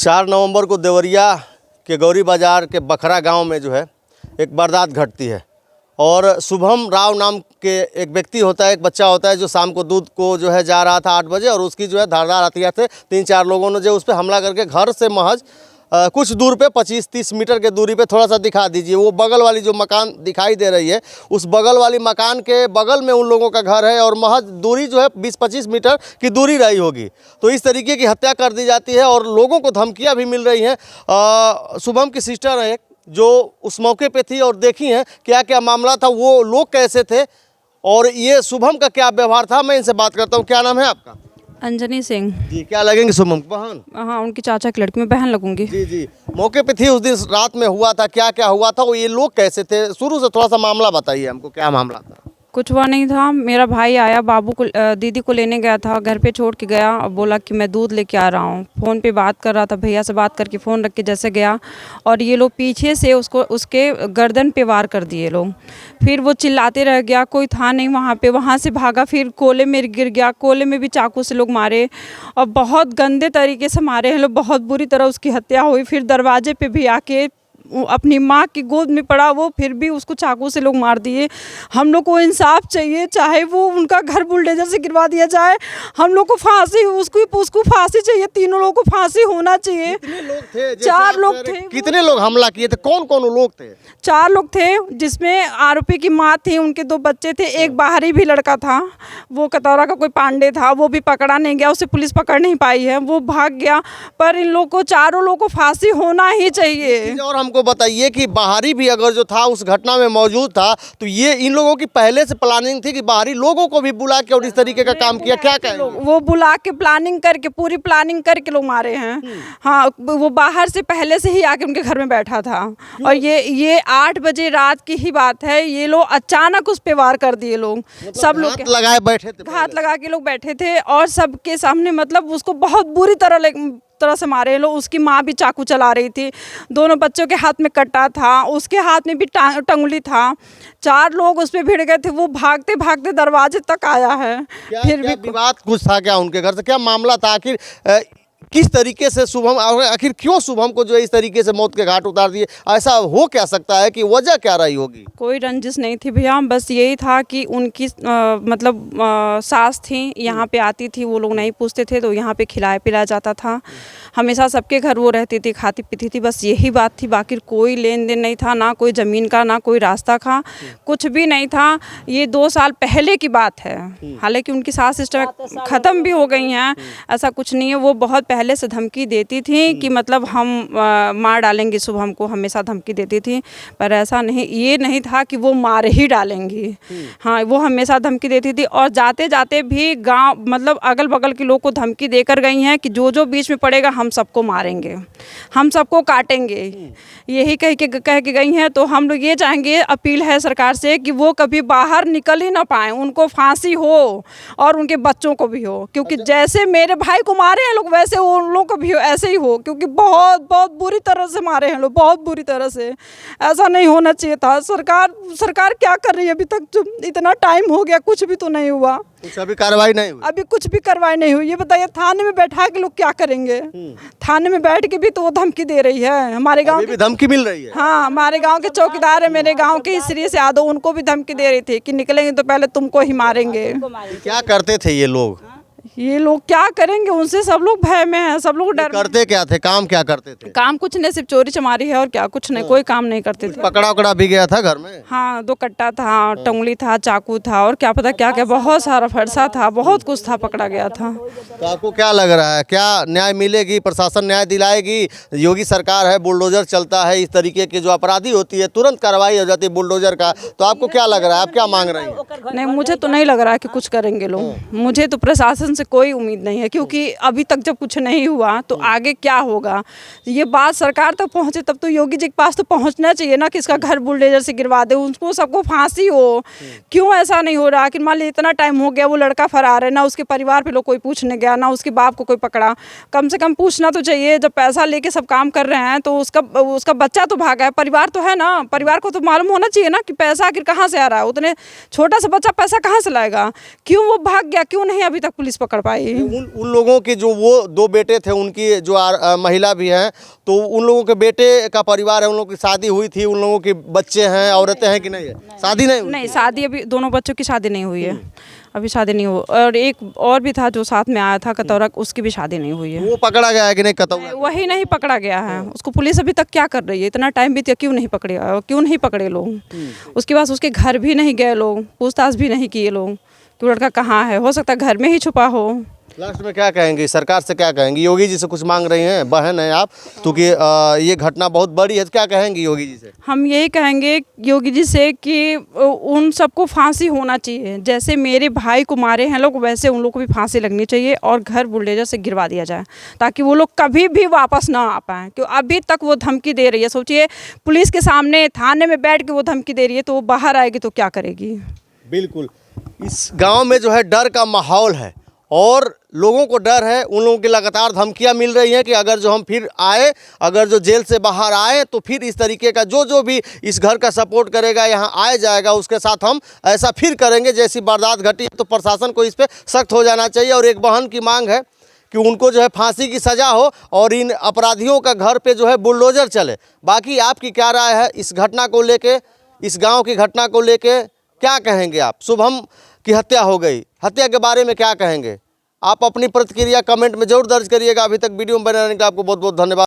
4 नवंबर को देवरिया के गौरी बाज़ार के बखरा गांव में जो है एक वारदात घटती है और शुभम राव नाम के एक व्यक्ति होता है, एक बच्चा होता है जो शाम को दूध को जो है जा रहा था 8 बजे और उसकी जो है धारदार हथियार से 3-4 लोगों ने जो उस पर हमला करके घर से महज कुछ दूर पे 25-30 मीटर के दूरी पे थोड़ा सा दिखा दीजिए, वो बगल वाली जो मकान दिखाई दे रही है उस बगल वाली मकान के बगल में उन लोगों का घर है और महज दूरी जो है 20-25 मीटर की दूरी रही होगी। तो इस तरीके की हत्या कर दी जाती है और लोगों को धमकियां भी मिल रही हैं। शुभम की सिस्टर है जो उस मौके पे थी और देखी हैं क्या क्या मामला था, वो लोग कैसे थे और ये शुभम का क्या व्यवहार था। मैं इनसे बात करता हूँ। क्या नाम है आपका? अंजनी सिंह। जी, क्या लगेंगे शुभम की बहन? हाँ, उनकी चाचा की लड़की में बहन लगूंगी। जी जी, मौके पे थी उस दिन रात में हुआ था, क्या क्या हुआ था, वो ये लोग कैसे थे, शुरू से थोड़ा सा मामला बताइए हमको, क्या मामला था? कुछ हुआ नहीं था। मेरा भाई आया, बाबू को दीदी को लेने गया था, घर पे छोड़ के गया और बोला कि मैं दूध लेके आ रहा हूँ। फ़ोन पे बात कर रहा था, भैया से बात करके फ़ोन रख के जैसे गया और ये लोग पीछे से उसको उसके गर्दन पे वार कर दिए लोग। फिर वो चिल्लाते रह गया, कोई था नहीं वहाँ पे, वहाँ से भागा, फिर कोले में गिर गया, कोले में भी चाकू से लोग मारे और बहुत गंदे तरीके से मारे हैं लोग, बहुत बुरी तरह उसकी हत्या हुई। फिर दरवाजे पे भी आके अपनी माँ की गोद में पड़ा वो, फिर भी उसको चाकू से लोग मार दिए। हम लोग को इंसाफ चाहिए, चाहे वो उनका घर बुलडोजर से गिरवा दिया जाए, हम लोग को फांसी, उसको फांसी चाहिए, तीनों लोगों को फांसी होना चाहिए। कितने लोग थे? 4 लोग थे। कितने लोग हमला किए थे? कौन कौन लोग थे? 4 लोग थे, जिसमें आरोपी की माँ थी, उनके 2 बच्चे थे, एक बाहरी भी लड़का था, वो कतौरा का कोई पांडे था, वो भी पकड़ा नहीं गया, उसे पुलिस पकड़ नहीं पाई है, वो भाग गया। पर इन लोग को, 4 लोगों को फांसी होना ही चाहिए। और हमको बताइए कि बाहरी भी अगर जो था उस घटना में मौजूद था तो ये इन लोगों की पहले से प्लानिंग थी कि बाहरी लोगों को भी बुला के और इस तरीके का काम किया? क्या कहें? वो बुला के प्लानिंग करके, पूरी प्लानिंग करके लोग मारे हैं। हाँ, वो बाहर से पहले से ही आके उनके घर में बैठा था और ये 8 बजे रात की ही बात है, ये लोग अचानक उस पे वार कर दिए लोग। मतलब सब लोग हाथ लगाए बैठे थे? हाथ लगा के लोग बैठे थे और सबके सामने, मतलब उसको बहुत बुरी तरह से मारे लोग। उसकी माँ भी चाकू चला रही थी, दोनों बच्चों के हाथ में कट्टा था, उसके हाथ में भी टंगली था। 4 लोग उस पर भिड़ गए थे, वो भागते भागते दरवाजे तक आया है। फिर भी विवाद कुछ था क्या उनके घर से? क्या मामला था? आखिर किस तरीके से शुभम, आखिर क्यों शुभम को जो इस तरीके से मौत के घाट उतार दिए? ऐसा हो क्या सकता है कि वजह क्या रही होगी? कोई रंजिश नहीं थी भैया, बस यही था कि उनकी मतलब सास थी, यहाँ पे आती थी, वो लोग नहीं पूछते थे तो यहाँ पे खिलाया पिलाया जाता था। हमेशा सबके घर वो रहती थी, खाती पीती थी, बस यही बात थी। बाकी कोई लेन देन नहीं था, ना कोई ज़मीन का, ना कोई रास्ता था, कुछ भी नहीं था। ये 2 साल पहले की बात है, हालांकि उनकी सास सिस्टर ख़त्म भी हो गई हैं, ऐसा कुछ नहीं है। वो बहुत पहले से धमकी देती थी कि मतलब हम मार डालेंगे शुभम को, हमेशा धमकी देती थी, पर ऐसा नहीं, ये नहीं था कि वो मार ही डालेंगी। हाँ, वो हमेशा धमकी देती थी और जाते जाते भी गांव, मतलब अगल बगल के लोग को धमकी देकर गई हैं कि जो बीच में पड़ेगा हम सबको मारेंगे, हम सबको काटेंगे, यही कह के गई हैं। तो हम लोग ये चाहेंगे, अपील है सरकार से कि वो कभी बाहर निकल ही ना पाए, उनको फांसी हो और उनके बच्चों को भी हो, क्योंकि जैसे मेरे भाई को मारे हैं लोग वैसे उन लोगों को भी हो, ऐसे ही हो, क्योंकि बहुत बहुत बुरी तरह से मारे हैं लोग, बहुत बुरी तरह से। ऐसा नहीं होना चाहिए था। सरकार क्या कर रही है अभी तक? जो इतना टाइम हो गया, कुछ भी तो नहीं हुआ, कुछ अभी कार्रवाई नहीं हुई? अभी कुछ भी कार्रवाई नहीं हुई। ये बताइए, थाने में बैठा के लोग क्या करेंगे? थाने में बैठ के भी तो वो धमकी दे रही है। हमारे गांव भी धमकी मिल रही है? हाँ, हमारे गांव के चौकीदार है, मेरे गांव के श्रीश यादव, उनको भी धमकी दे रही थी कि निकलेंगे तो पहले तुमको ही मारेंगे। क्या करते थे ये लोग? ये लोग क्या करेंगे, उनसे सब लोग भय में हैं, सब लोग डर। करते क्या थे? काम क्या करते थे? काम कुछ नहीं, सिर्फ चोरी चमारी है और क्या, कुछ नहीं, कोई काम नहीं करते थे। पकड़ा उकड़ा भी गया था घर में? हाँ, 2 कट्टा था, टंगली था, चाकू था और क्या पता क्या क्या, बहुत सारा फरसा था, बहुत कुछ था, पकड़ा गया था। तो आपको क्या लग रहा है, क्या न्याय मिलेगी? प्रशासन न्याय दिलाएगी? योगी सरकार है, बुलडोजर चलता है, इस तरीके की जो अपराधी होती है तुरंत कार्रवाई हो जाती है बुलडोजर का, तो आपको क्या लग रहा है, आप क्या मांग रही हैं? नहीं, मुझे तो नहीं लग रहा है कि कुछ करेंगे लोग, मुझे तो प्रशासन से कोई उम्मीद नहीं है, क्योंकि अभी तक जब कुछ नहीं हुआ तो आगे क्या होगा? ये बात सरकार तक पहुंचे तब तो योगी जी के पास तो पहुंचना चाहिए ना, कि इसका घर बुलडोजर से गिरवा दे, उनको सबको फांसी हो। क्यों ऐसा नहीं हो रहा? कि मान लीजिए इतना टाइम हो गया, वो लड़का फरार है, ना उसके परिवार पे लोग कोई पूछने गया, ना उसके बाप को कोई पकड़ा। कम से कम पूछना तो चाहिए। जब पैसा लेके सब काम कर रहे हैं तो उसका बच्चा तो भागा है, परिवार तो है ना, परिवार को तो मालूम होना चाहिए ना कि पैसा आखिर कहाँ से आ रहा है। उतने छोटा सा बच्चा पैसा कहाँ से लाएगा? क्यों वो भाग गया? क्यों नहीं अभी तक पुलिस पकड़ पाई। उन लोगों के जो वो 2 बेटे थे, उनकी जो महिला भी हैं, तो उन लोगों के बेटे का परिवार है, उन लोगों की शादी हुई थी, उन लोगों के बच्चे हैं, औरतें हैं कि नहीं है? शादी नहीं हुई? नहीं, शादी अभी दोनों बच्चों की शादी नहीं हुई है, अभी शादी नहीं हुई। और एक और भी था जो साथ में आया था कतौरा, उसकी भी शादी नहीं हुई है। वो पकड़ा गया है कि नहीं कतौरा? वही नहीं पकड़ा गया है, उसको पुलिस अभी तक क्या कर रही है? इतना टाइम बीत गया, क्यों नहीं पकड़े लोग? उसके बाद उसके घर भी नहीं गए लोग, पूछताछ भी नहीं किए लोग कि वो लड़का कहाँ है। हो सकता है घर में ही छुपा हो। लास्ट में क्या कहेंगी, सरकार से क्या कहेंगी? योगी जी से कुछ मांग रही हैं, बहन हैं आप, क्योंकि ये घटना बहुत बड़ी है, तो क्या कहेंगी योगी जी से? हम यही कहेंगे योगी जी से कि उन सबको फांसी होना चाहिए। जैसे मेरे भाई को मारे हैं लोग, वैसे उन लोग को भी फांसी लगनी चाहिए और घर बुलडोजर से गिरवा दिया जाए, ताकि वो लोग कभी भी वापस ना आ पाएँ। क्यों अभी तक वो धमकी दे रही है। सोचिए, पुलिस के सामने थाने में बैठ के वो धमकी दे रही है, तो वो बाहर आएगी तो क्या करेगी? बिल्कुल, इस गांव में जो है डर का माहौल है और लोगों को डर है। उन लोगों की लगातार धमकियां मिल रही हैं कि अगर जो हम फिर आए, अगर जो जेल से बाहर आए, तो फिर इस तरीके का जो भी इस घर का सपोर्ट करेगा, यहाँ आए जाएगा, उसके साथ हम ऐसा फिर करेंगे। जैसी वारदात घटी तो प्रशासन को इस पर सख्त हो जाना चाहिए। और एक बहन की मांग है कि उनको जो है फांसी की सज़ा हो और इन अपराधियों का घर पे जो है बुलडोजर चले। बाकी आपकी क्या राय है इस घटना को लेके, इस गाँव की घटना को लेके क्या कहेंगे आप? शुभम की हत्या हो गई, हत्या के बारे में क्या कहेंगे आप? अपनी प्रतिक्रिया कमेंट में जरूर दर्ज करिएगा। अभी तक वीडियो में बने रहने का आपको बहुत बहुत धन्यवाद।